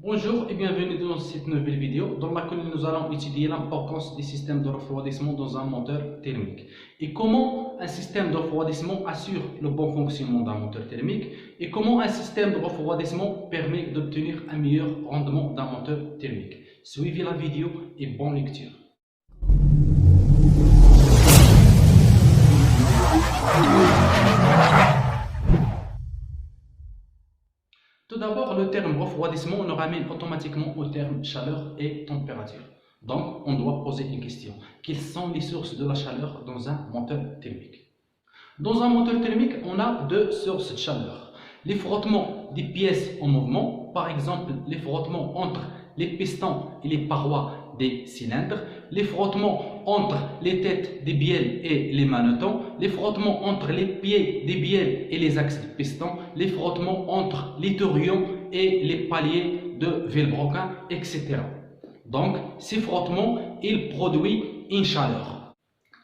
Bonjour et bienvenue dans cette nouvelle vidéo dans laquelle nous allons étudier l'importance des systèmes de refroidissement dans un moteur thermique et comment un système de refroidissement assure le bon fonctionnement d'un moteur thermique et comment un système de refroidissement permet d'obtenir un meilleur rendement d'un moteur thermique. Suivez la vidéo et bonne lecture. Tout d'abord, le terme refroidissement nous ramène automatiquement au terme chaleur et température. Donc, on doit poser une question. Quelles sont les sources de la chaleur dans un moteur thermique? Dans un moteur thermique, on a deux sources de chaleur. Les frottements des pièces en mouvement, par exemple les frottements entre les pistons et les parois des cylindres, les frottements entre les têtes des bielles et les manetons, les frottements entre les pieds des bielles et les axes des pistons, les frottements entre les tourions et les paliers de Villebroquin, etc. Donc, ces frottements, ils produisent une chaleur.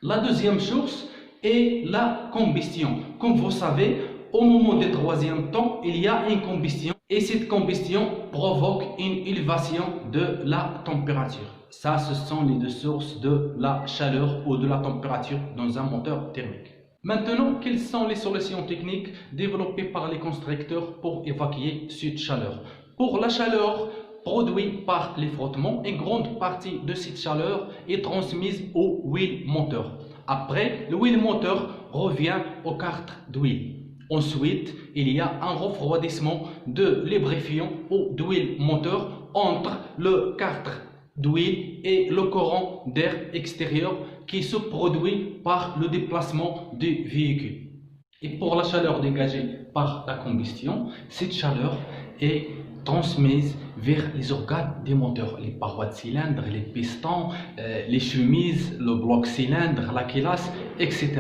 La deuxième source est la combustion. Comme vous savez, au moment du troisième temps, il y a une combustion et cette combustion provoque une élévation de la température. Ça, ce sont les deux sources de la chaleur ou de la température dans un moteur thermique. Maintenant, quelles sont les solutions techniques développées par les constructeurs pour évacuer cette chaleur? Pour la chaleur produite par les frottements, une grande partie de cette chaleur est transmise au huile moteur. Après, le huile moteur revient aux cartes d'huile. Ensuite, il y a un refroidissement de lubrifiant ou d'huile moteur entre le cartre d'huile et le courant d'air extérieur qui se produit par le déplacement du véhicule. Et pour la chaleur dégagée par la combustion, cette chaleur est transmise vers les organes des moteurs, les parois de cylindre, les pistons, les chemises, le bloc cylindre, la culasse, etc.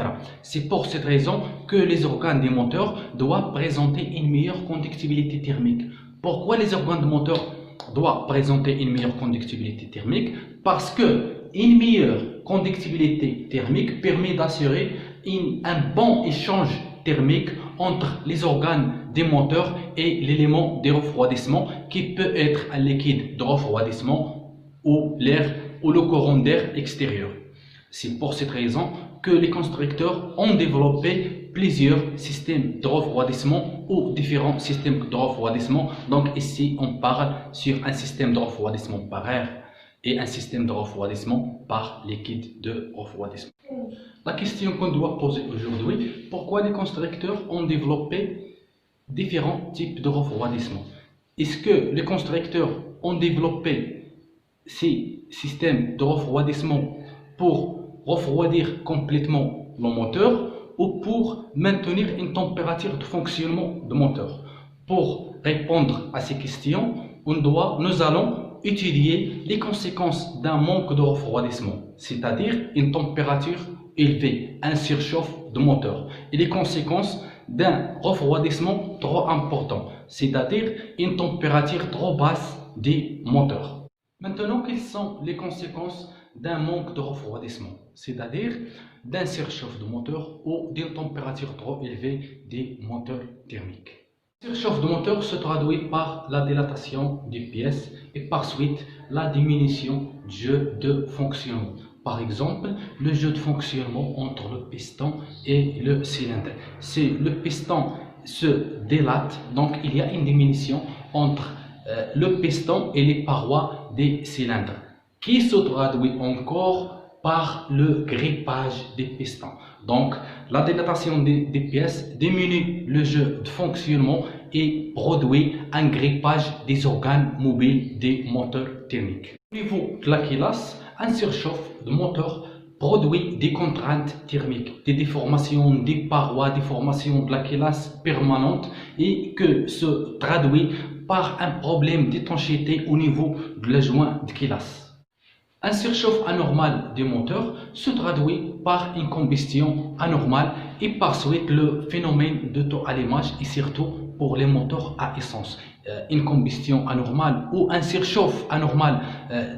C'est pour cette raison que les organes des moteurs doivent présenter une meilleure conductibilité thermique. Pourquoi les organes de moteur doivent présenter une meilleure conductibilité thermique? Parce que une meilleure conductibilité thermique permet d'assurer un bon échange thermique entre les organes des moteurs et l'élément de refroidissement qui peut être un liquide de refroidissement ou l'air ou le courant d'air extérieur. C'est pour cette raison que les constructeurs ont développé plusieurs systèmes de refroidissement ou différents systèmes de refroidissement. Donc ici on parle sur un système de refroidissement par air et un système de refroidissement par liquide de refroidissement. La question qu'on doit poser aujourd'hui, pourquoi les constructeurs ont développé différents types de refroidissement? Est-ce que les constructeurs ont développé ces systèmes de refroidissement pour refroidir complètement le moteur ou pour maintenir une température de fonctionnement du moteur? Pour répondre à ces questions, nous allons étudier les conséquences d'un manque de refroidissement, c'est-à-dire une température élevée, un surchauffe de moteur, et les conséquences d'un refroidissement trop important, c'est-à-dire une température trop basse des moteurs. Maintenant, quelles sont les conséquences d'un manque de refroidissement, c'est-à-dire d'un surchauffe de moteur ou d'une température trop élevée des moteurs thermiques? Le surchauffe de moteur se traduit par la dilatation des pièces et par suite la diminution du jeu de fonctionnement. Par exemple, le jeu de fonctionnement entre le piston et le cylindre. Si le piston se dilate, donc il y a une diminution entre le piston et les parois des cylindres, qui se traduit encore par le grippage des pistons. Donc, la dilatation des pièces diminue le jeu de fonctionnement et produit un grippage des organes mobiles des moteurs thermiques. Au niveau de la culasse, un surchauffe de moteur produit des contraintes thermiques, des déformations des parois, des déformations de la culasse permanente et que se traduit par un problème d'étanchéité au niveau de la joint de culasse. Un surchauffe anormal des moteurs se traduit par une combustion anormale et par suite le phénomène d'auto-allumage et surtout pour les moteurs à essence. Une combustion anormale ou un surchauffe anormal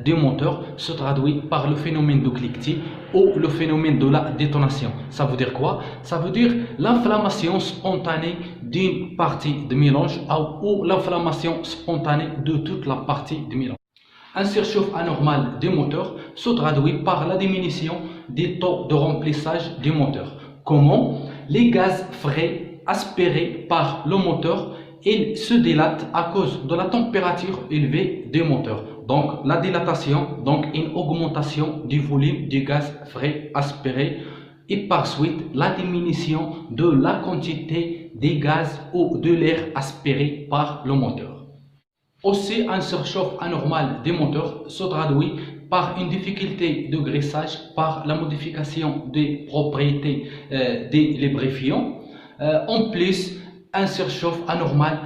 des moteurs se traduit par le phénomène de cliquetis ou le phénomène de la détonation. Ça veut dire quoi? Ça veut dire l'inflammation spontanée d'une partie de mélange ou l'inflammation spontanée de toute la partie de mélange. Un surchauffe anormal des moteurs se traduit par la diminution des taux de remplissage des moteurs. Comment? Les gaz frais aspirés par le moteur il se dilate à cause de la température élevée des moteurs. Donc la dilatation, donc une augmentation du volume du gaz frais aspiré et par suite la diminution de la quantité des gaz ou de l'air aspiré par le moteur. Aussi, un surchauffe anormal des moteurs se traduit par une difficulté de graissage par la modification des propriétés des lubrifiants. En plus, un surchauffe anormal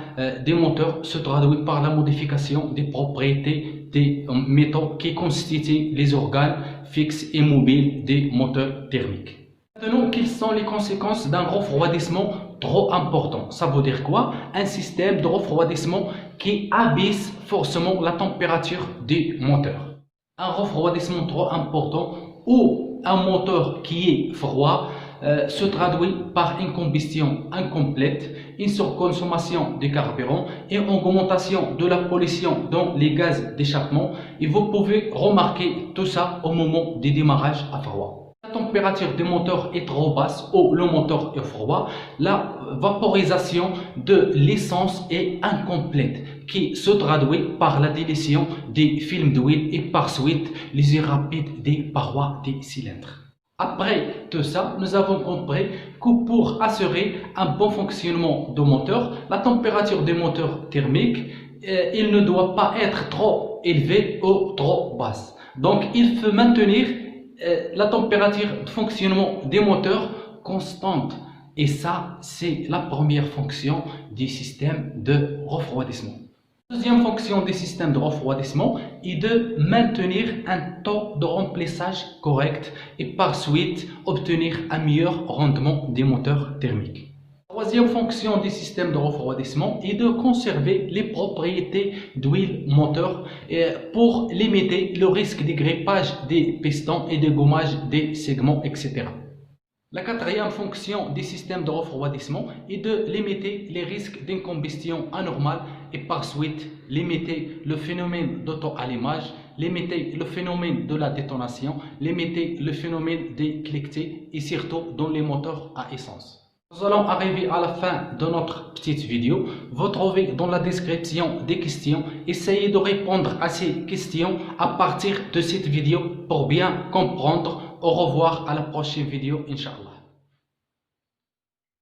des moteurs se traduit par la modification des propriétés des métaux qui constituent les organes fixes et mobiles des moteurs thermiques. Maintenant, quelles sont les conséquences d'un refroidissement trop important? Ça veut dire quoi? Un système de refroidissement qui abaisse forcément la température des moteurs. Un refroidissement trop important ou un moteur qui est froid se traduit par une combustion incomplète, une surconsommation de carburant et une augmentation de la pollution dans les gaz d'échappement. Et vous pouvez remarquer tout ça au moment du démarrage à froid. La température du moteur est trop basse ou le moteur est froid, la vaporisation de l'essence est incomplète qui se traduit par la dilution des films d'huile et par suite l'usure rapide des parois des cylindres. Après tout ça, nous avons compris que pour assurer un bon fonctionnement du moteur, la température des moteurs thermiques, il ne doit pas être trop élevée ou trop basse. Donc, il faut maintenir la température de fonctionnement des moteurs constante. Et ça, c'est la première fonction du système de refroidissement. La deuxième fonction du système de refroidissement est de maintenir un taux de remplissage correct et par suite obtenir un meilleur rendement des moteurs thermiques. La troisième fonction du système de refroidissement est de conserver les propriétés d'huile moteur pour limiter le risque de grippage des pistons et de gommage des segments, etc. La quatrième fonction du système de refroidissement est de limiter les risques d'une combustion anormale et par suite limiter le phénomène d'auto-allumage, limiter le phénomène de la détonation, limiter le phénomène des cliquetis et surtout dans les moteurs à essence. Nous allons arriver à la fin de notre petite vidéo. Vous trouvez dans la description des questions. Essayez de répondre à ces questions à partir de cette vidéo pour bien comprendre. Au revoir à la prochaine vidéo, Inch'Allah.